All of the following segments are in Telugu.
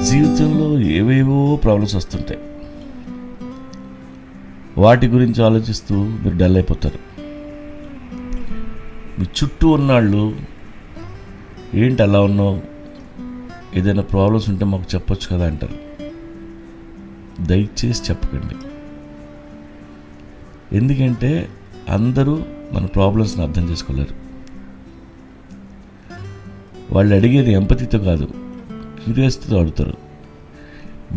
జీవితంలో ఏవేవో ప్రాబ్లమ్స్ వస్తుంటాయి. వాటి గురించి ఆలోచిస్తూ మీరు డల్ అయిపోతారు. మీ చుట్టూ ఉన్నాళ్ళు ఏంటి అలా ఉన్నావు, ఏదైనా ప్రాబ్లమ్స్ ఉంటే మాకు చెప్పొచ్చు కదా అంటారు. దయచేసి చెప్పకండి. ఎందుకంటే అందరూ మన ప్రాబ్లమ్స్ని అర్థం చేసుకోలేరు. వాళ్ళు అడిగేది ఎంపతితో కాదు, క్యూరియాసిటీతో అడుగుతారు.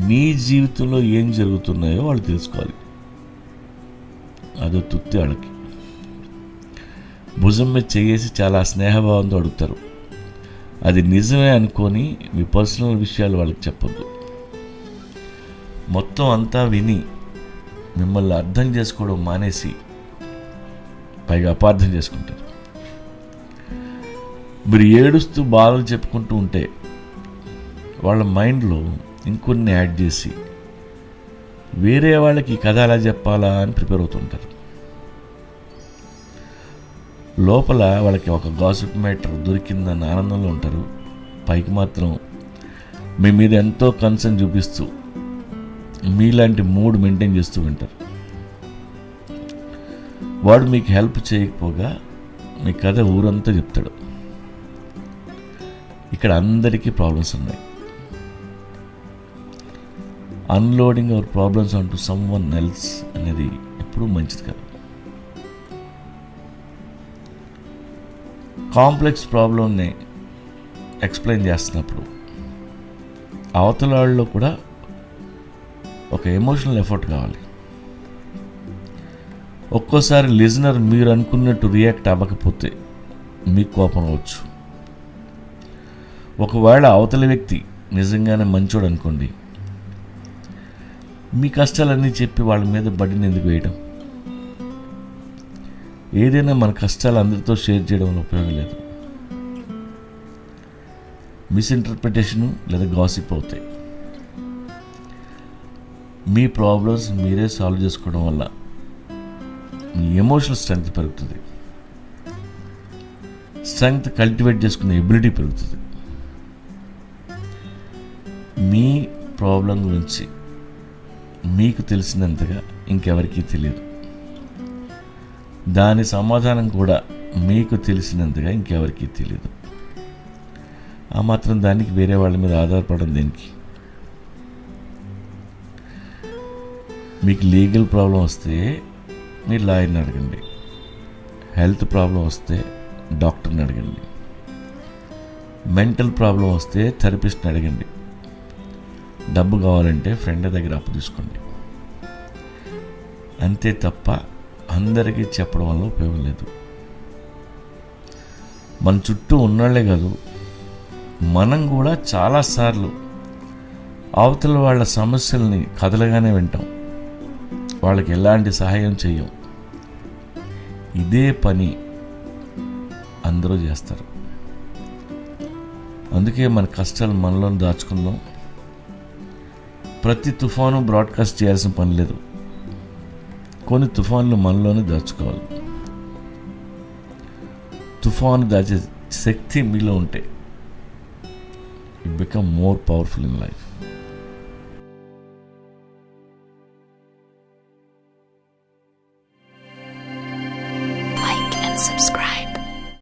మీ జీవితంలో ఏం జరుగుతున్నాయో వాళ్ళు తెలుసుకోవాలి. అదో తృప్తి వాళ్ళకి. భుజం మీద చేసి చాలా స్నేహభావంతో అడుగుతారు. అది నిజమే అనుకొని మీ పర్సనల్ విషయాలు వాళ్ళకి చెప్పొద్దు. మొత్తం అంతా విని మిమ్మల్ని అర్థం చేసుకోవడం మానేసి పైగా అపార్థం చేసుకుంటారు. మీరు ఏడుస్తూ బాధలు చెప్పుకుంటూ ఉంటే వాళ్ళ మైండ్లో ఇంకొన్ని యాడ్ చేసి వేరే వాళ్ళకి ఈ కథ ఎలా చెప్పాలా అని ప్రిపేర్ అవుతుంటారు. లోపల వాళ్ళకి ఒక గాసిప్ మ్యాటర్ దొరికిందన్న ఆనందంలో ఉంటారు. పైకి మాత్రం మీ మీద ఎంతో కన్సర్న్ చూపిస్తూ మీలాంటి మూడ్ మెయింటైన్ చేస్తూ ఉంటారు. వాడు మీకు హెల్ప్ చేయకపోగా మీ కథ ఊరంతా చెప్తాడు. ఇక్కడ అందరికీ ప్రాబ్లమ్స్ ఉన్నాయి. Unloading our problems on to some one else అనేది ఎప్పుడూ మంచిది కాదు. కాంప్లెక్స్ ప్రాబ్లంని ఎక్స్ప్లెయిన్ చేస్తున్నప్పుడు అవతల వాళ్ళలో కూడా ఒక ఎమోషనల్ ఎఫర్ట్ కావాలి. ఒక్కోసారి లిజనర్ మీరు అనుకున్నట్టు రియాక్ట్ అవ్వకపోతే మీకు కోపం అవచ్చు. ఒకవేళ అవతల వ్యక్తి నిజంగానే మంచోడు అనుకోండి, మీ కష్టాలన్నీ చెప్పి వాళ్ళ మీద బడ్డీని ఎందుకు వేయడం? ఏదైనా మన కష్టాలు అందరితో షేర్ చేయడం వల్ల ఉపయోగం లేదు. మిస్ఇంటర్ప్రిటేషను లేదా గాసిప్ అవుతాయి. మీ ప్రాబ్లమ్స్ మీరే సాల్వ్ చేసుకోవడం వల్ల మీ ఎమోషనల్ స్ట్రెంగ్త్ పెరుగుతుంది. స్ట్రెంగ్త్ కల్టివేట్ చేసుకునే ఎబిలిటీ పెరుగుతుంది. మీ ప్రాబ్లం గురించి మీకు తెలిసినంతగా ఇంకెవరికీ తెలియదు. దాని సమాధానం కూడా మీకు తెలిసినంతగా ఇంకెవరికీ తెలియదు. ఆ మాత్రం దానికి వేరే వాళ్ళ మీద ఆధారపడడం దేనికి? మీకు లీగల్ ప్రాబ్లం వస్తే మీరు లాయర్ని అడగండి. హెల్త్ ప్రాబ్లం వస్తే డాక్టర్ని అడగండి. మెంటల్ ప్రాబ్లం వస్తే థెరపిస్ట్ని అడగండి. డబ్బు కావాలంటే ఫ్రెండ్ దగ్గర అప్పు తీసుకోండి. అంతే తప్ప అందరికీ చెప్పడం వల్ల ఉపయోగం లేదు. మన చుట్టూ ఉన్నాళ్లే కాదు, మనం కూడా చాలాసార్లు అవతల వాళ్ళ సమస్యల్ని కదలగానే వింటాం. వాళ్ళకి ఎలాంటి సహాయం చేయం. ఇదే పని అందరూ చేస్తారు. అందుకే మన కష్టాలు మనలోనే దాచుకుందాం. ప్రతి తుఫాను బ్రాడ్కాస్ట్ చేయాల్సిన పని లేదు. కొన్ని తుఫాన్లు మనలోనే దాచుకోవాలి. తుఫాను దాచే శక్తి మీలో ఉంటే you become more powerful in life.